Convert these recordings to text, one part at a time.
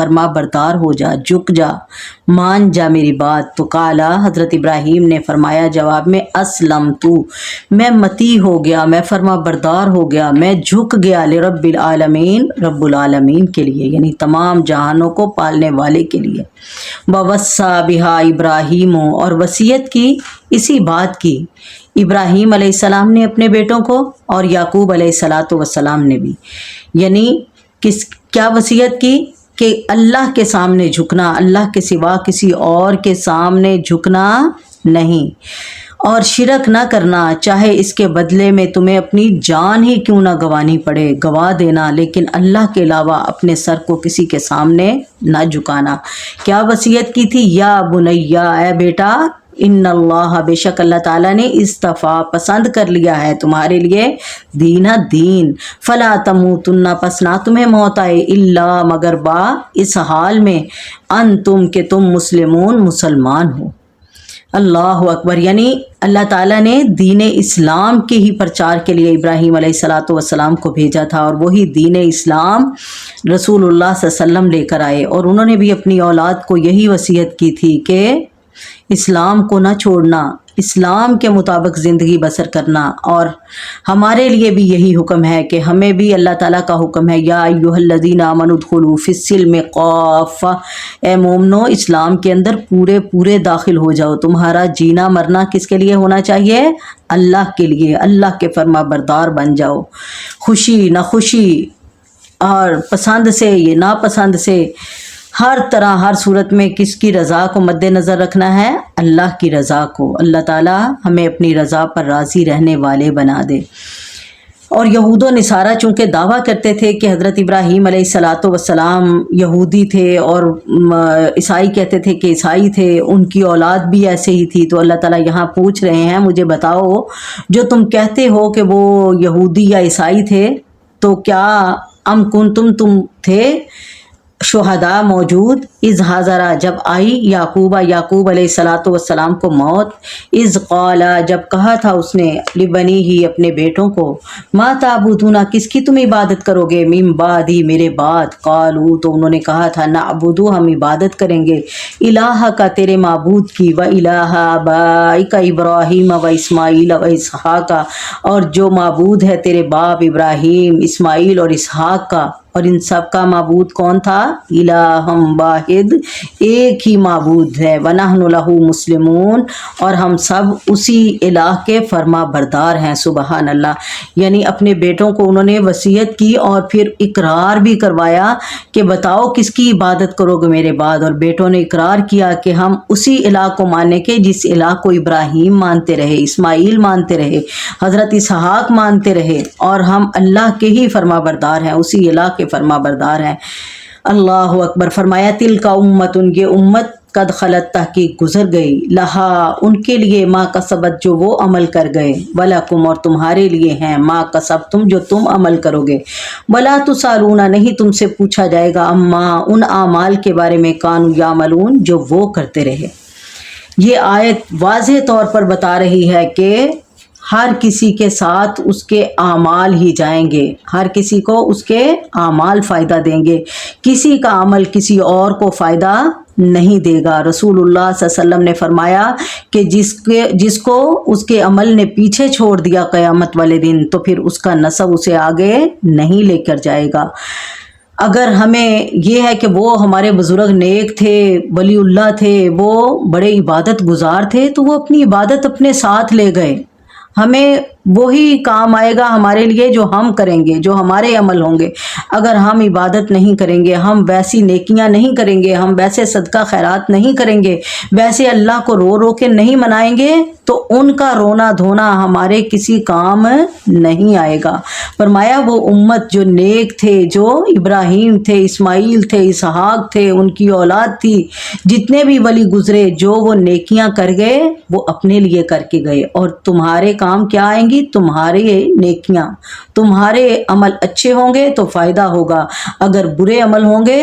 فرما بردار ہو جا، جھک جا، مان جا میری بات۔ تو قالا، حضرت ابراہیم نے فرمایا جواب میں، اسلم تو، میں متی ہو گیا، میں فرما بردار ہو گیا، میں جھک گیا لرب العالمین، رب العالمین کے لیے، یعنی تمام جہانوں کو پالنے والے کے لیے۔ ووصّا بہا ابراہیم، اور وصیت کی اسی بات کی ابراہیم علیہ السلام نے اپنے بیٹوں کو، اور یعقوب علیہ السلام نے بھی، یعنی کیا وصیت کی کہ اللہ کے سامنے جھکنا، اللہ کے سوا کسی اور کے سامنے جھکنا نہیں، اور شرک نہ کرنا، چاہے اس کے بدلے میں تمہیں اپنی جان ہی کیوں نہ گوانی پڑے، گوا دینا، لیکن اللہ کے علاوہ اپنے سر کو کسی کے سامنے نہ جھکانا۔ کیا وصیت کی تھی؟ یا بنیا، اے بیٹا، ان اللہ، بے شک اللہ تعالیٰ نے اصطفیٰ، پسند کر لیا ہے تمہارے لیے، دین، فلا تموتن، پس نہ تمہیں موت آئے، الا، مگر اس حال میں، تم کہ تم مسلمان ہو۔ اللہ اکبر، یعنی اللہ تعالیٰ نے دین اسلام کے ہی پرچار کے لیے ابراہیم علیہ السلام کو بھیجا تھا، اور وہی دین اسلام رسول اللہ صلی اللہ علیہ وسلم لے کر آئے، اور انہوں نے بھی اپنی اولاد کو یہی وصیت کی تھی کہ اسلام کو نہ چھوڑنا، اسلام کے مطابق زندگی بسر کرنا۔ اور ہمارے لیے بھی یہی حکم ہے کہ ہمیں بھی اللہ تعالیٰ کا حکم ہے، یا ایھا الذین آمنوا ادخلوا فی السلم کافہ، اے مومنو، اسلام کے اندر پورے داخل ہو جاؤ۔ تمہارا جینا مرنا کس کے لیے ہونا چاہیے؟ اللہ کے لیے، اللہ کے فرما بردار بن جاؤ، خوشی ناخوشی اور پسند سے یہ ناپسند سے، ہر طرح ہر صورت میں کس کی رضا کو مد نظر رکھنا ہے؟ اللہ کی رضا کو۔ اللہ تعالیٰ ہمیں اپنی رضا پر راضی رہنے والے بنا دے۔ اور یہود و نصارہ چونکہ دعویٰ کرتے تھے کہ حضرت ابراہیم علیہ السلام یہودی تھے، اور عیسائی کہتے تھے کہ عیسائی تھے، ان کی اولاد بھی ایسے ہی تھی، تو اللہ تعالیٰ یہاں پوچھ رہے ہیں، مجھے بتاؤ جو تم کہتے ہو کہ وہ یہودی یا عیسائی تھے، تو کیا تم تھے شہداء موجود، اذ حضر، جب آئی یعقوب علیہ السلام کو موت، اذ قال، جب کہا تھا اس نے، لبنیہ، اپنے بیٹوں کو، ما تعبدون، کس کی تم عبادت کرو گے، من بعدی، میرے بعد، قالوا، تو انہوں نے کہا تھا، نعبد، ہم عبادت کریں گے، الہ کا، تیرے معبود کی، و الہ آبائک ابراہیم و اسماعیل و اسحاق، اور جو معبود ہے تیرے باپ ابراہیم، اسماعیل اور اسحاق کا، اور ان سب کا معبود کون تھا؟ الہ واحد، ایک ہی معبود ہے، وَنَحْنُ لَهُ مسلمون، اور ہم سب اسی الہ کے فرما بردار ہیں۔ سبحان اللہ، یعنی اپنے بیٹوں کو انہوں نے وصیت کی اور پھر اقرار بھی کروایا کہ بتاؤ کس کی عبادت کرو گے میرے بعد، اور بیٹوں نے اقرار کیا کہ ہم اسی الہ کو ماننے کے جس الہ کو ابراہیم مانتے رہے، اسماعیل مانتے رہے، حضرت اسحاق مانتے رہے، اور ہم اللہ کے ہی فرما بردار ہیں، اسی الہ کے فرما بردار ہیں۔ اللہ اکبر، فرمایا تلک امت، یہ امت، قد خلت، تحقیق گزر گئی، لہا، ان کے لیے، ما کسبت، جو وہ عمل کر گئے، ولکم، اور تمہارے لیے ہیں، ما کسبتم، جو تم عمل کرو گے، ولا تسالون، نہیں تم سے پوچھا جائے گا، اما، ان اعمال کے بارے میں، کانوا یعملون، جو وہ کرتے رہے۔ یہ آیت واضح طور پر بتا رہی ہے کہ ہر کسی کے ساتھ اس کے اعمال ہی جائیں گے، ہر کسی کو اس کے اعمال فائدہ دیں گے، کسی کا عمل کسی اور کو فائدہ نہیں دے گا۔ رسول اللہ صلی اللہ علیہ وسلم نے فرمایا کہ جس کو اس کے عمل نے پیچھے چھوڑ دیا قیامت والے دن، تو پھر اس کا نسب اسے آگے نہیں لے کر جائے گا۔ اگر ہمیں یہ ہے کہ وہ ہمارے بزرگ نیک تھے، ولی اللہ تھے، وہ بڑے عبادت گزار تھے، تو وہ اپنی عبادت اپنے ساتھ لے گئے، ہمیں وہی کام آئے گا ہمارے لیے جو ہم کریں گے، جو ہمارے عمل ہوں گے۔ اگر ہم عبادت نہیں کریں گے، ہم ویسی نیکیاں نہیں کریں گے، ہم ویسے صدقہ خیرات نہیں کریں گے، ویسے اللہ کو رو رو کے نہیں منائیں گے، تو ان کا رونا دھونا ہمارے کسی کام نہیں آئے گا۔ فرمایا وہ امت جو نیک تھے، جو ابراہیم تھے، اسماعیل تھے، اسحاق تھے، ان کی اولاد تھی، جتنے بھی ولی گزرے، جو وہ نیکیاں کر گئے وہ اپنے لیے کر کے گئے، اور تمہارے کام کیا آئیں گی؟ تمہارے نیکیاں، تمہارے عمل اچھے ہوں گے تو فائدہ ہوگا، اگر برے عمل ہوں گے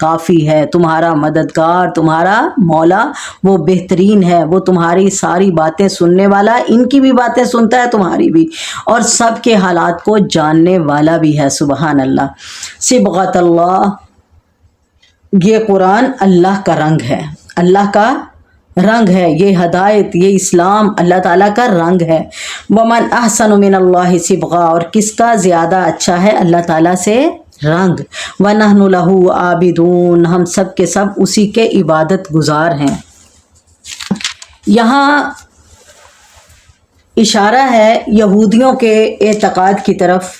کافی ہے، تمہارا مددگار، تمہارا مولا وہ بہترین ہے، وہ تمہاری ساری باتیں سننے والا، ان کی بھی باتیں سنتا ہے تمہاری بھی، اور سب کے حالات کو جاننے والا بھی ہے۔ سبحان اللہ۔ صبغۃ اللہ، یہ قرآن اللہ کا رنگ ہے، اللہ کا رنگ ہے، یہ ہدایت، یہ اسلام اللہ تعالیٰ کا رنگ ہے۔ ومن احسن من اللہ صبغہ، اور کس کا زیادہ اچھا ہے اللہ تعالیٰ سے رنگ۔ وَنَحْنُ لَهُ عَابِدُونَ، ہم سب کے سب اسی کے عبادت گزار ہیں۔ یہاں اشارہ ہے یہودیوں کے اعتقاد کی طرف۔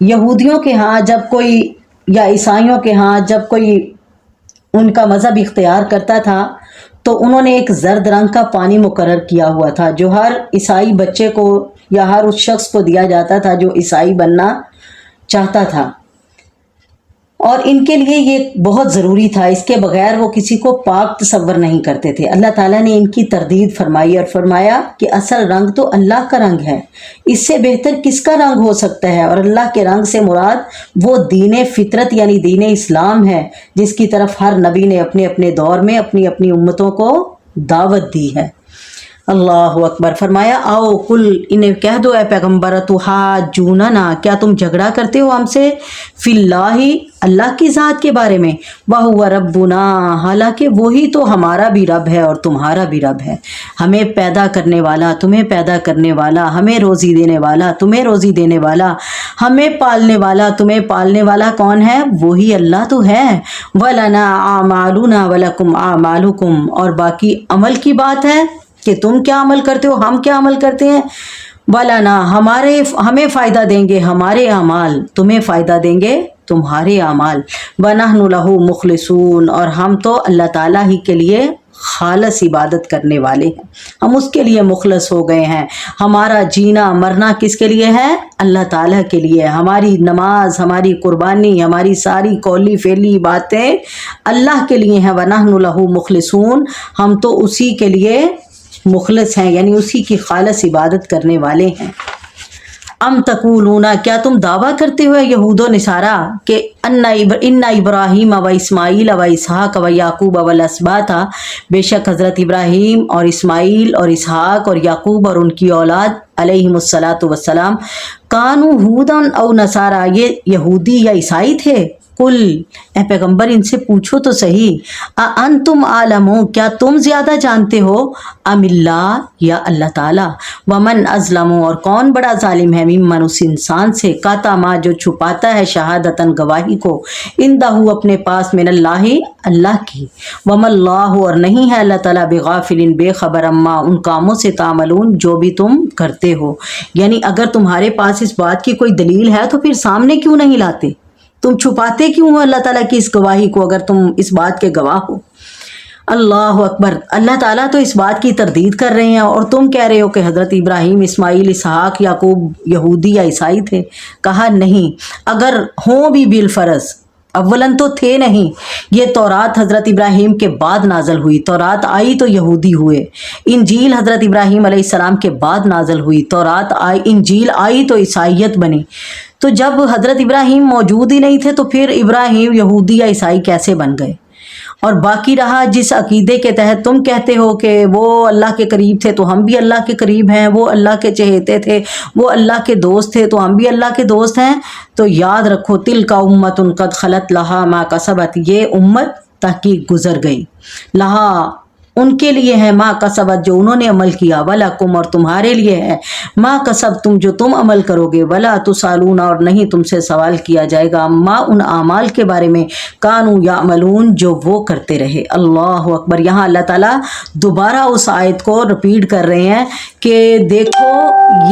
یہودیوں کے ہاں جب کوئی، یا عیسائیوں کے ہاں جب کوئی ان کا مذہب اختیار کرتا تھا تو انہوں نے ایک زرد رنگ کا پانی مقرر کیا ہوا تھا جو ہر عیسائی بچے کو یا ہر اس شخص کو دیا جاتا تھا جو عیسائی بننا چاہتا تھا، اور ان کے لیے یہ بہت ضروری تھا، اس کے بغیر وہ کسی کو پاک تصور نہیں کرتے تھے۔ اللہ تعالیٰ نے ان کی تردید فرمائی اور فرمایا کہ اصل رنگ تو اللہ کا رنگ ہے، اس سے بہتر کس کا رنگ ہو سکتا ہے؟ اور اللہ کے رنگ سے مراد وہ دین فطرت یعنی دین اسلام ہے جس کی طرف ہر نبی نے اپنے اپنے دور میں اپنی اپنی امتوں کو دعوت دی ہے۔ اللہ اکبر۔ فرمایا آؤ کل، انہیں کہہ دو اے پیغمبر، تحاجوننا، کیا تم جھگڑا کرتے ہو ہم سے، فی اللہ، اللہ کی ذات کے بارے میں، وہو ربنا، حالانکہ وہی تو ہمارا بھی رب ہے اور تمہارا بھی رب ہے، ہمیں پیدا کرنے والا، تمہیں پیدا کرنے والا، ہمیں روزی دینے والا، تمہیں روزی دینے والا، ہمیں پالنے والا، تمہیں پالنے والا کون ہے؟ وہی اللہ تو ہے۔ وَلَنَا أَعْمَالُنَا وَلَكُمْ أَعْمَالُكُمْ، اور باقی عمل کی بات ہے کہ تم کیا عمل کرتے ہو، ہم کیا عمل کرتے ہیں۔ وَلَنَا، ہمیں فائدہ دیں گے ہمارے اعمال، تمہیں فائدہ دیں گے تمہارے اعمال۔ وَنَحْنُ لَهُ مُخْلِصُونَ، اور ہم تو اللہ تعالیٰ ہی کے لیے خالص عبادت کرنے والے ہیں، ہم اس کے لیے مخلص ہو گئے ہیں۔ ہمارا جینا مرنا کس کے لیے ہے؟ اللہ تعالیٰ کے لیے۔ ہماری نماز، ہماری قربانی، ہماری ساری قولی فعلی باتیں اللہ کے لیے ہیں۔ وَنَحْنُ لَهُ مُخْلِصُونَ، ہم تو اسی کے لیے مخلص ہیں، یعنی اسی کی خالص عبادت کرنے والے ہیں۔ ام تقولون، کیا تم دعویٰ کرتے ہو یہود و نصارہ کہ ان ابراہیم و اسماعیل و اسحاق و یعقوب والاسباط، بے شک حضرت ابراہیم اور اسماعیل اور اسحاق اور یعقوب اور ان کی اولاد علیہم الصلاۃ والسلام، کانوا ہودن او نصارہ، یہ یہودی یا عیسائی تھے؟ کل، اے پیغمبر ان سے پوچھو تو صحیح، انتم عالمو، کیا تم زیادہ جانتے ہو، ام اللہ، یا اللہ تعالیٰ، ومن ازلم، اور کون بڑا ظالم ہے، ممن، اس انسان سے، کاتما، جو چھپاتا ہے شہادتن، گواہی کو، اندہ، اپنے پاس، من اللہ، اللہ کی، وم اللہ، اور نہیں ہے اللہ تعالیٰ، بغافل، بے خبر، اما، ان کاموں سے، تعملون، جو بھی تم کرتے ہو۔ یعنی اگر تمہارے پاس اس بات کی کوئی دلیل ہے تو پھر سامنے کیوں نہیں لاتے؟ تم چھپاتے کیوں ہو اللہ تعالیٰ کی اس گواہی کو اگر تم اس بات کے گواہ ہو؟ اللہ اکبر۔ اللہ تعالیٰ تو اس بات کی تردید کر رہے ہیں اور تم کہہ رہے ہو کہ حضرت ابراہیم، اسماعیل، اسحاق، یعقوب یہودی یا عیسائی تھے۔ کہا نہیں، اگر ہوں بھی بالفرض، اولاً تو تھے نہیں، یہ تورات حضرت ابراہیم کے بعد نازل ہوئی، تورات آئی تو یہودی ہوئے، انجیل حضرت ابراہیم علیہ السلام کے بعد نازل ہوئی، تورات آئی، انجیل آئی تو عیسائیت بنی۔ تو جب حضرت ابراہیم موجود ہی نہیں تھے تو پھر ابراہیم یہودی یا عیسائی کیسے بن گئے؟ اور باقی رہا جس عقیدے کے تحت تم کہتے ہو کہ وہ اللہ کے قریب تھے تو ہم بھی اللہ کے قریب ہیں، وہ اللہ کے چہیتے تھے، وہ اللہ کے دوست تھے تو ہم بھی اللہ کے دوست ہیں، تو یاد رکھو تلک امت قد خلت لہا ما کسبت، یہ امت تحقیق گزر گئی، لہا، ان کے لیے ہے، ما کسبت، جو انہوں نے عمل کیا، ولکم، اور تمہارے لیے ہے، ما کسبتم، جو تم عمل کرو گے، ولا تسالون، اور نہیں تم سے سوال کیا جائے گا، ما، ان اعمال کے بارے میں، کانوا یعملون، جو وہ کرتے رہے۔ اللہ اکبر۔ یہاں اللہ تعالیٰ دوبارہ اس آیت کو رپیٹ کر رہے ہیں کہ دیکھو،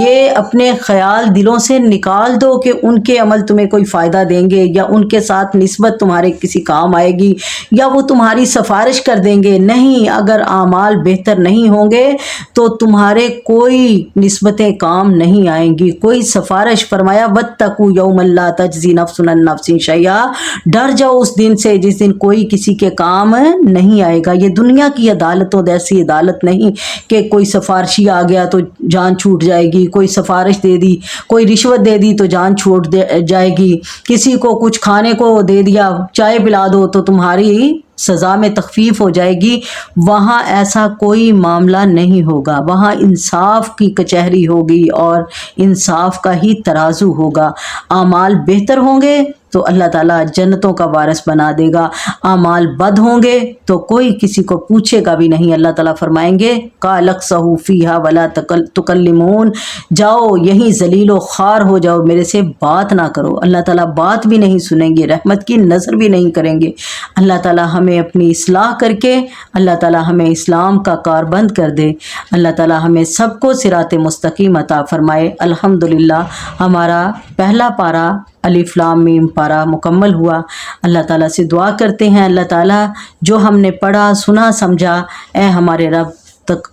یہ اپنے خیال دلوں سے نکال دو کہ ان کے عمل تمہیں کوئی فائدہ دیں گے یا ان کے ساتھ نسبت تمہارے کسی کام آئے گی یا وہ تمہاری سفارش کر دیں گے، نہیں، اگر اعمال بہتر نہیں ہوں گے تو تمہارے کوئی نسبتیں کام نہیں آئیں گی، کوئی سفارش۔ فرمایا واتقوا یوما لا تجزی نفس عن نفس شیئا، ڈر جاؤ اس دن سے جس دن کوئی کسی کے کام نہیں آئے گا۔ یہ دنیا کی عدالتوں جیسی عدالت نہیں کہ کوئی سفارشی آ گیا تو جان چھوٹ جائے گی، کوئی سفارش دے دی، کوئی رشوت دے دی تو جان چھوٹ جائے گی، کسی کو کچھ کھانے کو دے دیا، چائے پلا دو تو تمہاری سزا میں تخفیف ہو جائے گی۔ وہاں ایسا کوئی معاملہ نہیں ہوگا، وہاں انصاف کی کچہری ہوگی اور انصاف کا ہی ترازو ہوگا۔ اعمال بہتر ہوں گے تو اللہ تعالیٰ جنتوں کا وارث بنا دے گا، اعمال بد ہوں گے تو کوئی کسی کو پوچھے گا بھی نہیں۔ اللہ تعالیٰ فرمائیں گے قال اخسئوا فیہا ولا تکلمون، جاؤ یہیں ذلیل و خوار ہو جاؤ، میرے سے بات نہ کرو۔ اللہ تعالیٰ بات بھی نہیں سنیں گے، رحمت کی نظر بھی نہیں کریں گے۔ اللہ تعالیٰ ہمیں اپنی اصلاح کر کے اللہ تعالیٰ ہمیں اسلام کا کاربند کر دے۔ اللہ تعالیٰ ہمیں سب کو صراط مستقیم عطا فرمائے۔ الحمدللہ ہمارا پہلا پارہ الف لام میم پارہ مکمل ہوا۔ اللہ تعالیٰ سے دعا کرتے ہیں اللہ تعالیٰ جو ہم نے پڑھا سنا سمجھا، اے ہمارے رب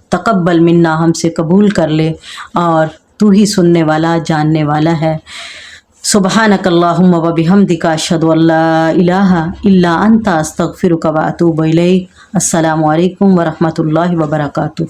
تقبل منا، ہم سے قبول کر لے، اور تو ہی سننے والا جاننے والا ہے۔ سبحانک اللہم و بحمدک اشہد ان لا الہ الا انت استغفرک و اتوب الیک۔ السلام علیکم ورحمۃ اللہ وبرکاتہ۔